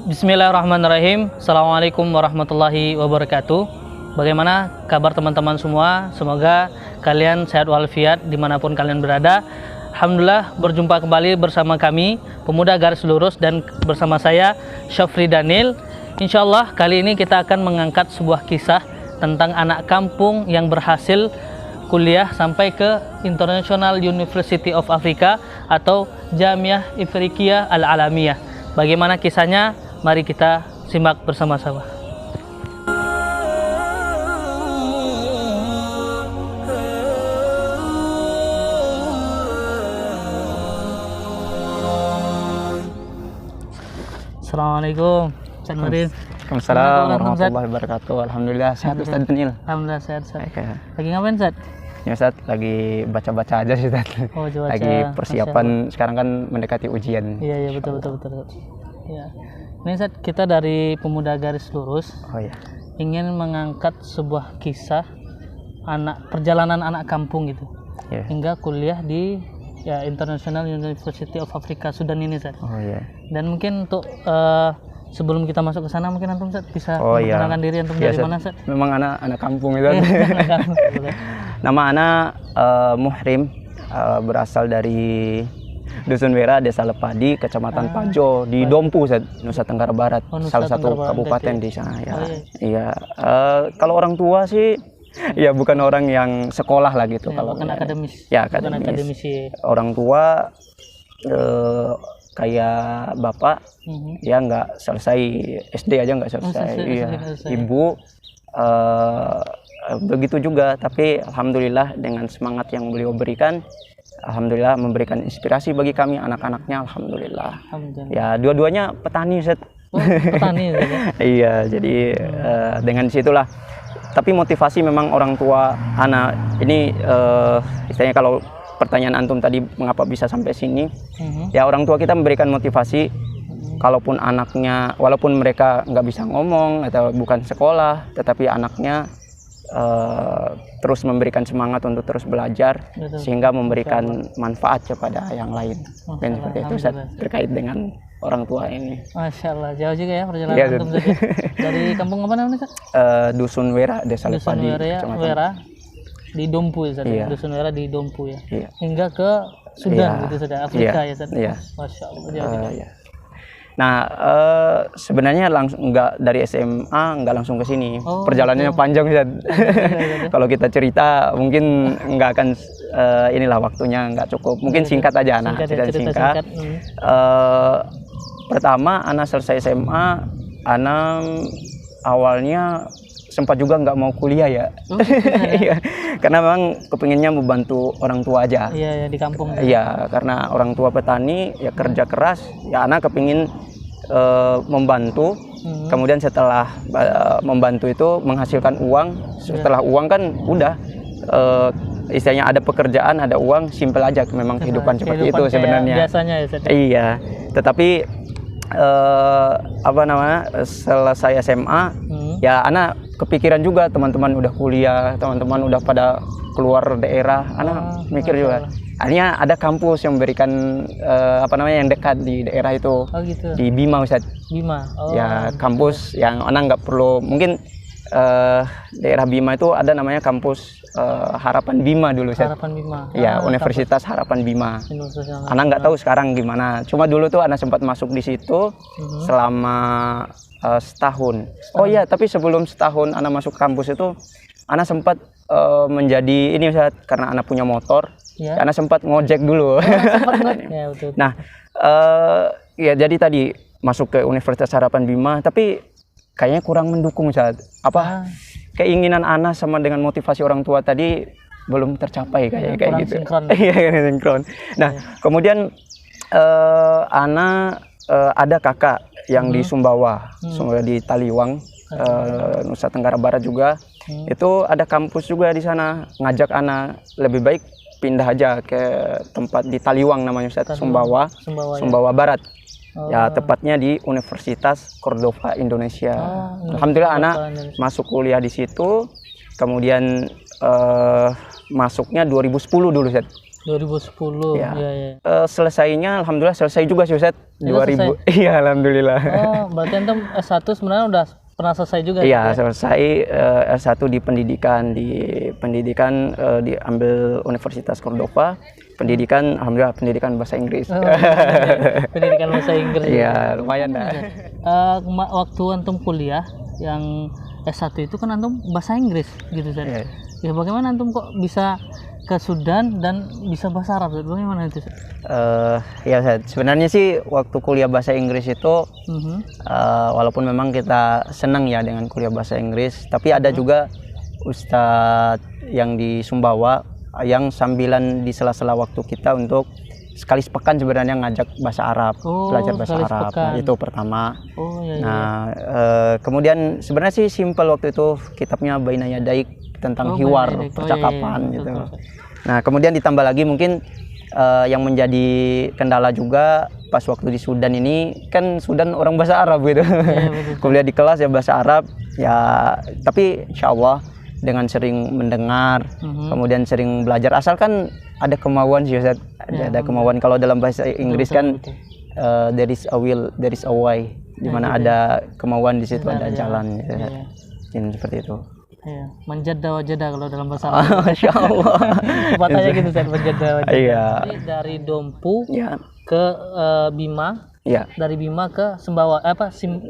Bismillahirrahmanirrahim. Assalamualaikum warahmatullahi wabarakatuh. Bagaimana kabar teman-teman semua? Semoga kalian sehat walafiat dimanapun kalian berada. Alhamdulillah berjumpa kembali bersama kami Pemuda Garis Lurus dan bersama saya Syafri Daniel. Insyaallah kali ini kita akan mengangkat sebuah kisah tentang anak kampung yang berhasil kuliah sampai ke International University of Africa atau Jamiah Ifriqiya Al-Alamiyah. Bagaimana kisahnya? Mari kita simak bersama-sama. Assalamualaikum, Ustaz Marin. Waalaikumsalam warahmatullahi wabarakatuh. Alhamdulillah sehat Ustaz Daniel. Alhamdulillah sehat. Lagi ngapain, Ustaz? Ya Ustaz, lagi baca-baca aja sih Ustaz. Oh, baca-baca. Lagi persiapan, sekarang kan mendekati ujian. Iya, betul. Ya. Ini Ustaz, kita dari Pemuda Garis Lurus. Oh iya. Ingin mengangkat sebuah kisah perjalanan anak kampung gitu. Yeah. Hingga kuliah di International University of Africa Sudan ini, Ustaz. Oh iya. Dan mungkin untuk sebelum kita masuk ke sana mungkin antum Ustaz bisa memperkenalkan diri antum dari mana, Ustaz? Memang anak kampung itu. Nama anak Muhrim, berasal dari Dusun Wera, Desa Lepadi, Kecamatan Pajo, di Dompu, Nusa Tenggara Barat, salah satu kabupaten di sana. Ya. Iya. Kalau orang tua sih, ya bukan orang yang sekolah lah gitu. Ya, kalau bukan akademis. Ya akademis. Bukan akademisi. Orang tua kayak bapak, ya nggak selesai SD aja nggak selesai. Iya. Ibu begitu juga, tapi alhamdulillah dengan semangat yang beliau berikan, alhamdulillah memberikan inspirasi bagi kami anak-anaknya. Alhamdulillah. Ya dua-duanya petani, Ustaz. Oh, petani ya. Iya, jadi dengan situlah. Tapi motivasi memang orang tua anak ini, istilahnya kalau pertanyaan antum tadi mengapa bisa sampai sini, ya orang tua kita memberikan motivasi. Kalaupun anaknya, walaupun mereka nggak bisa ngomong atau bukan sekolah, tetapi anaknya terus memberikan semangat untuk terus belajar. Betul. Sehingga memberikan manfaat kepada yang lain. Dan seperti itu Ustaz, terkait dengan orang tua ini. Masya Allah, jauh juga ya perjalanan antum tadi. Dari kampung apa namanya, Ustaz? Dusun Wera, Desa Lepadi, Wera di Dompu ya, iya. Dusun Wera di Dompu ya. Iya. Hingga ke Sudan, gitu sudah Afrika, iya. Ya, Ustaz. Iya. Masya Allah, jauh juga. Iya. Nah, sebenarnya langsung nggak dari SMA nggak langsung ke sini. Perjalanannya panjang, Ustaz. Kalau kita cerita mungkin nggak akan inilah waktunya nggak cukup. Mungkin singkat aja, cerita singkat. Pertama, anak selesai SMA, anak awalnya sempat juga nggak mau kuliah ya. Iya. Karena memang kepinginnya membantu orang tua aja. Iya, di kampung. Iya, karena orang tua petani ya kerja keras, ya anak kepingin membantu. Kemudian setelah membantu itu menghasilkan uang. Setelah uang kan udah istilahnya ada pekerjaan, ada uang, simpel aja memang kehidupan seperti itu sebenarnya. Biasanya ya. Iya, tetapi selesai SMA, ya anak kepikiran juga teman-teman udah kuliah, teman-teman udah pada keluar daerah, anak mikir juga. Akhirnya ada kampus yang memberikan yang dekat di daerah itu. Oh, gitu. Di Bima, Ustaz. Bima. Oh. Ya kampus yang anak nggak perlu, mungkin daerah Bima itu ada namanya kampus Harapan Bima dulu, Ustaz. Harapan Bima. Ya, Universitas Harapan Bima. Anak nggak tahu sekarang gimana. Cuma dulu tuh anak sempat masuk di situ selama setahun. Oh iya, tapi sebelum setahun anak masuk kampus itu, anak sempat menjadi ini, Ustaz, karena anak punya motor. Ya. Anak sempat ngojek dulu. Ya, betul. Nah, ya jadi tadi masuk ke Universitas Harapan Bima, tapi kayaknya kurang mendukung, Ustaz. Keinginan anak sama dengan motivasi orang tua tadi belum tercapai kayak gitu. Iya, sinkron. Nah, kemudian anak ada kakak yang di Sumbawa, di Taliwang, Nusa Tenggara Barat juga. Itu ada kampus juga di sana, ngajak anak lebih baik pindah aja ke tempat di Taliwang namanya, Ustaz, Sumbawa Barat. Ya, tepatnya di Universitas Cordova, Indonesia. Alhamdulillah anak masuk kuliah di situ. Kemudian masuknya 2010 dulu, Ustaz. 2010. Ya. Iya, iya. Selesainya alhamdulillah selesai juga sih Ustaz. Sudah 2000. Iya, alhamdulillah. Oh, berarti antum S1 sebenarnya udah pernah selesai juga? Iya, ya? selesai S1 di pendidikan diambil Universitas Cordova. Pendidikan alhamdulillah pendidikan bahasa Inggris. Oh, iya. Pendidikan bahasa Inggris. Iya, lumayan dah. Waktu antum kuliah yang S1 itu kan antum bahasa Inggris gitu Ustaz. Iya. Ya bagaimana antum kok bisa ke Sudan dan bisa bahasa Arab? Ustaz? Bagaimana itu? Ustaz? Ya Ustaz, sebenarnya sih waktu kuliah bahasa Inggris itu walaupun memang kita senang ya dengan kuliah bahasa Inggris, tapi ada juga ustadz yang di Sumbawa yang sambilan di sela-sela waktu kita untuk sekali sepekan sebenarnya ngajak bahasa Arab, belajar bahasa Arab. Nah, itu pertama. Oh, iya, iya. Nah, kemudian sebenarnya sih simpel waktu itu kitabnya Baina Yadaik tentang hiwar, percakapan gitu. Nah, kemudian ditambah lagi mungkin yang menjadi kendala juga pas waktu di Sudan ini kan Sudan orang bahasa Arab gitu. Kuliah di kelas ya bahasa Arab ya, tapi insya Allah dengan sering mendengar, kemudian sering belajar, asalkan ada kemauan sih Ustaz. Ada kemauan. Kalau dalam bahasa Inggris kan there is a will, there is a way, di mana ada kemauan di situ ada jalan gitu. Seperti itu. Iya, manjada wajada kalau dalam bahasa Arab. Masya Allah. Katanya gitu Ustaz, manjada wajada. Iya. Jadi dari Dompu Ya. ke Bima. Ya. Dari Bima ke Sumbawa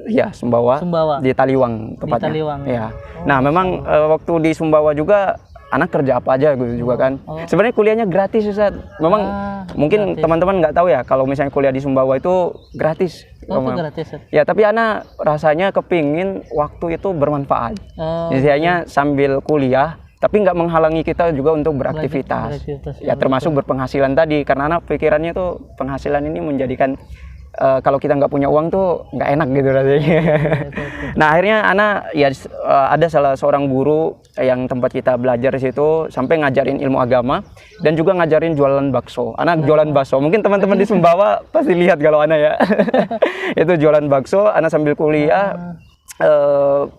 Ya, Sumbawa. Di Taliwang tepatnya. Di Taliwang. Ya. Nah, memang waktu di Sumbawa juga anak kerja apa aja gitu juga kan. Sebenarnya kuliahnya gratis Ustaz. Memang mungkin teman-teman nggak tahu ya kalau misalnya kuliah di Sumbawa itu gratis. Oh, itu gratis. Ya, tapi anak rasanya kepingin waktu itu bermanfaat. Misalnya sambil kuliah tapi nggak menghalangi kita juga untuk beraktivitas. Ya, termasuk berpenghasilan tadi, karena anak pikirannya tuh penghasilan ini menjadikan kalau kita nggak punya uang tuh nggak enak gitu rasanya. Nah, akhirnya anak ya ada salah seorang guru yang tempat kita belajar di situ sampai ngajarin ilmu agama dan juga ngajarin jualan bakso. Anak jualan bakso. Mungkin teman-teman di Sumbawa pasti lihat kalau anak ya. Itu jualan bakso, anak sambil kuliah.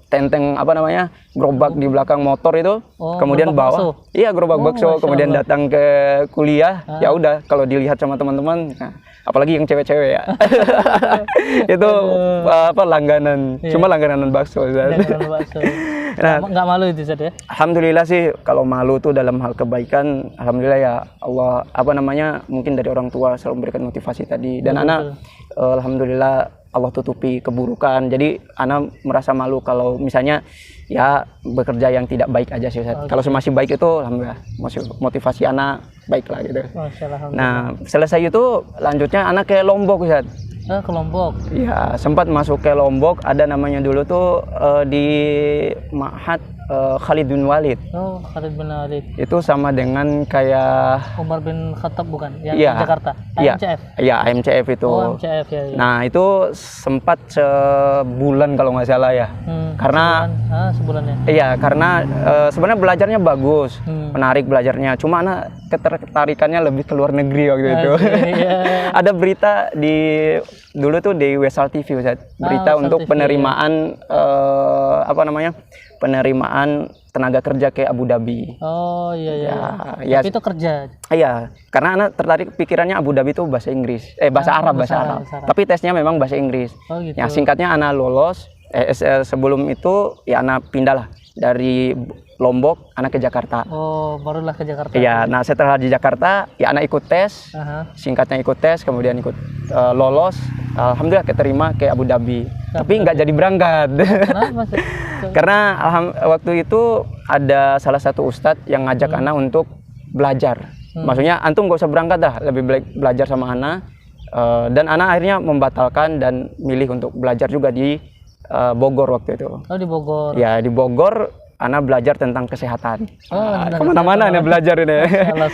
Tenteng apa namanya, gerobak di belakang motor itu, kemudian bawa gerobak bakso, kemudian datang ke kuliah. Ya udah, kalau dilihat sama teman-teman, nah, apalagi yang cewek-cewek ya, itu apa langganan, cuma langganan bakso. Nah, nggak malu itu Ustaz ya? Alhamdulillah sih, kalau malu tuh dalam hal kebaikan, alhamdulillah ya Allah, apa namanya, mungkin dari orang tua selalu memberikan motivasi tadi, dan anak alhamdulillah Allah tutupi keburukan. Jadi anak merasa malu kalau misalnya ya bekerja yang tidak baik aja sih Ustaz. Kalau masih baik itu alhamdulillah motivasi anak baik lah gitu. Nah, selesai itu lanjutnya anak ke Lombok Ustaz. Ke Lombok. Iya, sempat masuk ke Lombok, ada namanya dulu tuh di Ma'had Khalid bin Walid. Oh, Khalid bin Walid. Itu sama dengan kayak Umar bin Khattab bukan? Yang di Jakarta. AMCF. Iya, AMCF itu. Oh, AMCF ya. Nah, itu sempat sebulan kalau nggak salah ya. Karena sebulan ya. Iya, karena sebenarnya belajarnya bagus, menarik belajarnya. Cuma anak ketertarikannya lebih ke luar negeri waktu itu. Ada berita dulu tuh di Wesal TV Ustaz. Berita untuk penerimaan apa namanya? Penerimaan tenaga kerja ke Abu Dhabi. Oh iya. Tapi itu kerja. Iya, karena anak tertarik pikirannya Abu Dhabi itu bahasa Inggris, bahasa Arab. Tapi tesnya memang bahasa Inggris. Oh, gitu. Yang singkatnya anak lolos. Sebelum itu ya anak pindah lah dari Lombok, anak ke Jakarta. Oh, barulah ke Jakarta. Iya, nah setelah di Jakarta ya anak ikut tes. Singkatnya ikut tes, kemudian ikut lolos. Alhamdulillah keterima ke Abu Dhabi. Tapi nggak jadi berangkat. Kenapa? Karena waktu itu ada salah satu ustadz yang ngajak anak untuk belajar. Maksudnya antum nggak usah berangkat dah, lebih belajar sama anak. Dan anak akhirnya membatalkan dan milih untuk belajar juga di Bogor waktu itu. Oh, di Bogor. Ya, di Bogor anak belajar tentang kesehatan. Kemana-mana anak belajar ini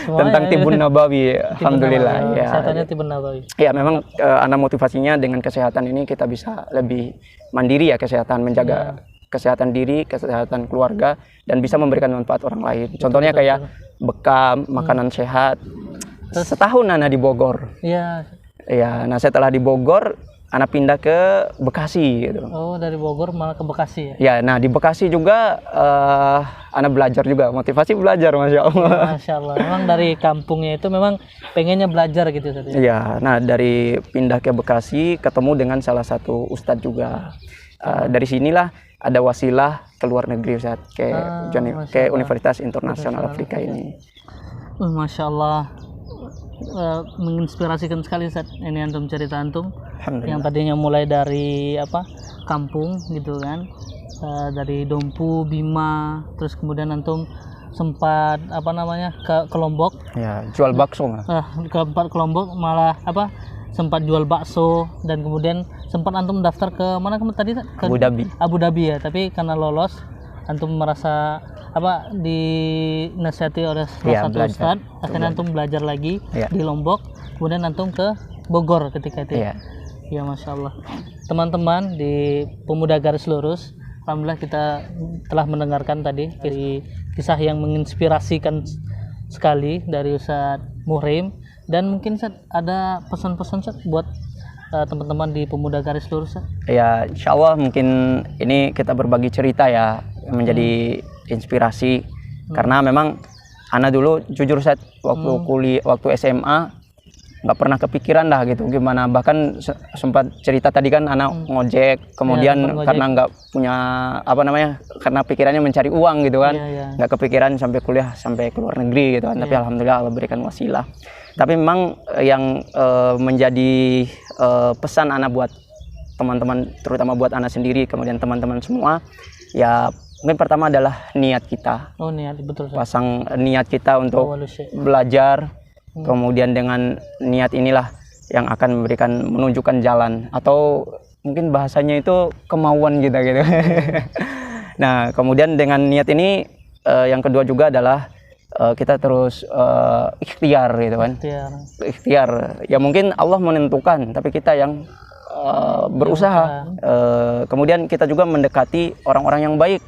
tentang Tibun Nabawi. Alhamdulillah. Kesehatannya Tibun Nabawi. Ya, memang anak motivasinya dengan kesehatan ini kita bisa lebih mandiri ya, kesehatan, menjaga kesehatan diri, kesehatan keluarga, dan bisa memberikan manfaat orang lain. Contohnya kayak bekam, makanan sehat. Setahun anak di Bogor. Iya. Iya, nah setelah di Bogor, anak pindah ke Bekasi gitu. Oh, dari Bogor malah ke Bekasi ya? Ya, nah di Bekasi juga anak belajar juga, motivasi belajar, Masya Allah. Masya Allah, memang dari kampungnya itu memang pengennya belajar gitu tadi. Iya, nah dari pindah ke Bekasi ketemu dengan salah satu ustadz juga. Dari sinilah ada wasilah ke luar negeri Ustaz, ke Universitas Internasional Afrika ini. Masya Allah, menginspirasikan sekali Ustaz. Ini antum cerita antum yang tadinya mulai dari kampung gitu kan, dari Dompu, Bima, terus kemudian antum sempat ke Lombok. Ya, jual bakso. Ke Lombok malah sempat jual bakso, dan kemudian sempat antum daftar ke mana tadi? Ke Abu Dhabi ya, tapi karena lolos antum merasa dinasihati oleh salah satu ustaz, akhirnya antum belajar lagi di Lombok, kemudian antum ke Bogor ketika itu. Ya, Masya Allah. Teman-teman di Pemuda Garis Lurus, alhamdulillah kita telah mendengarkan tadi kisah yang menginspirasikan sekali dari Ustaz Muhrim. Dan mungkin Ustaz ada pesan-pesan Ustaz buat teman-teman di Pemuda Garis Lurus Ustaz? Ya, insya Allah mungkin ini kita berbagi cerita ya, menjadi inspirasi. Karena memang anak dulu jujur Ustaz, waktu SMA nggak pernah kepikiran dah gitu gimana, bahkan sempat cerita tadi kan anak ngojek, kemudian karena nggak punya karena pikirannya mencari uang gitu kan, nggak kepikiran sampai kuliah sampai ke luar negeri gitu kan. Tapi alhamdulillah Allah berikan wasilah. Tapi memang yang menjadi pesan anak buat teman-teman, terutama buat anak sendiri, kemudian teman-teman semua, ya mungkin pertama adalah niat kita. Niat, betul. Pasang niat kita untuk belajar. Kemudian dengan niat inilah yang akan menunjukkan jalan, atau mungkin bahasanya itu kemauan kita gitu. Nah, kemudian dengan niat ini yang kedua juga adalah kita terus ikhtiar gitu kan. Ikhtiar. Ya mungkin Allah menentukan, tapi kita yang berusaha. Kemudian kita juga mendekati orang-orang yang baik.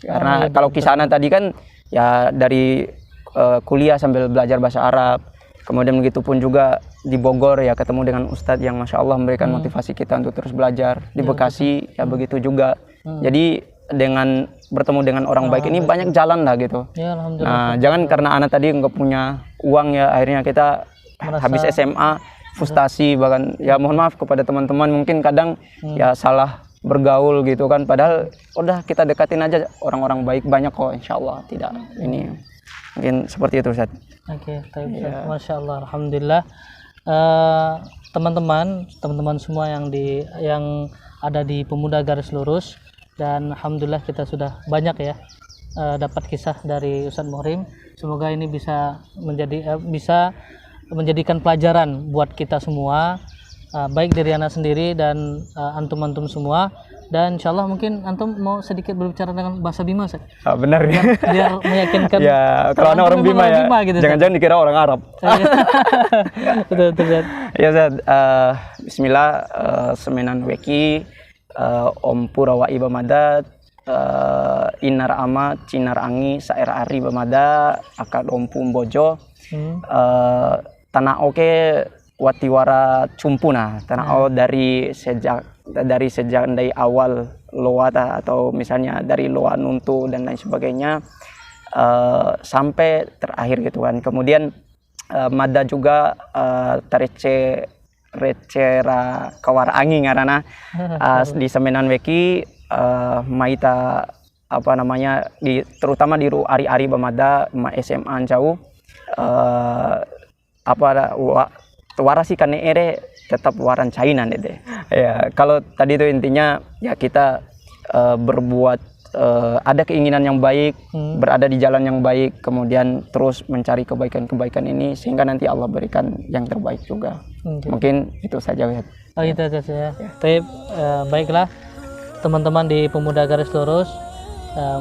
Karena kalau Kisana tadi kan ya dari kuliah sambil belajar bahasa Arab. Kemudian begitu pun juga di Bogor ya ketemu dengan Ustadz yang Masya Allah memberikan motivasi kita untuk terus belajar. Di Bekasi ya begitu juga. Jadi dengan bertemu dengan orang baik ini banyak jalan lah gitu. Nah, jangan karena anak tadi nggak punya uang ya akhirnya kita habis SMA frustasi, bahkan ya mohon maaf kepada teman-teman mungkin kadang ya salah bergaul gitu kan, padahal udah kita dekatin aja orang-orang baik, banyak kok insya Allah. Tidak, ini mungkin seperti itu Ustaz. Oke, Masya Allah, alhamdulillah. Teman-teman semua yang ada di Pemuda Garis Lurus, dan alhamdulillah kita sudah banyak ya dapat kisah dari Ustadz Muhrim. Semoga ini bisa menjadikan pelajaran buat kita semua, baik dari anak sendiri dan antum-antum semua. Dan insya Allah mungkin antum mau sedikit berbicara dengan bahasa Bima Ustaz. Benar ya. Biar meyakinkan. Ya, kalau anak orang Bima ya. Gitu, jangan-jangan dikira orang Arab. Betul. Ya Ustaz, bismillah, semenan weki, om purawa iba madat, inar ama cinar angi saer ari bamada akad ompu bojo, tanah oke watiwara cumpuna, tanah o dari sejak dari awal loa atau misalnya dari loa nuntu dan lain sebagainya sampai terakhir gitu kan. Kemudian mada juga recera kawar angin karena di semenan weki maita terutama di ari-ari bamada SMA jauh warasi kane ere tetap waran cainan deh. Ya, kalau tadi itu intinya ya kita berbuat ada keinginan yang baik, berada di jalan yang baik, kemudian terus mencari kebaikan-kebaikan ini sehingga nanti Allah berikan yang terbaik juga. Mungkin itu saja ya. Oh, itu saja ya. Tapi baiklah teman-teman di Pemuda Garis Lurus,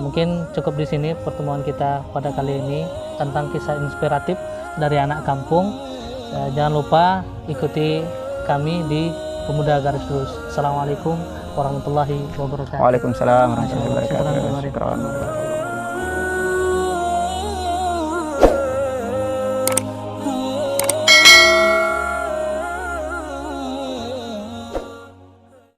mungkin cukup di sini pertemuan kita pada kali ini tentang kisah inspiratif dari anak kampung. Jangan lupa ikuti kami di Pemuda Garis Lurus. Assalamualaikum warahmatullahi wabarakatuh. Waalaikumsalam warahmatullahi wabarakatuh.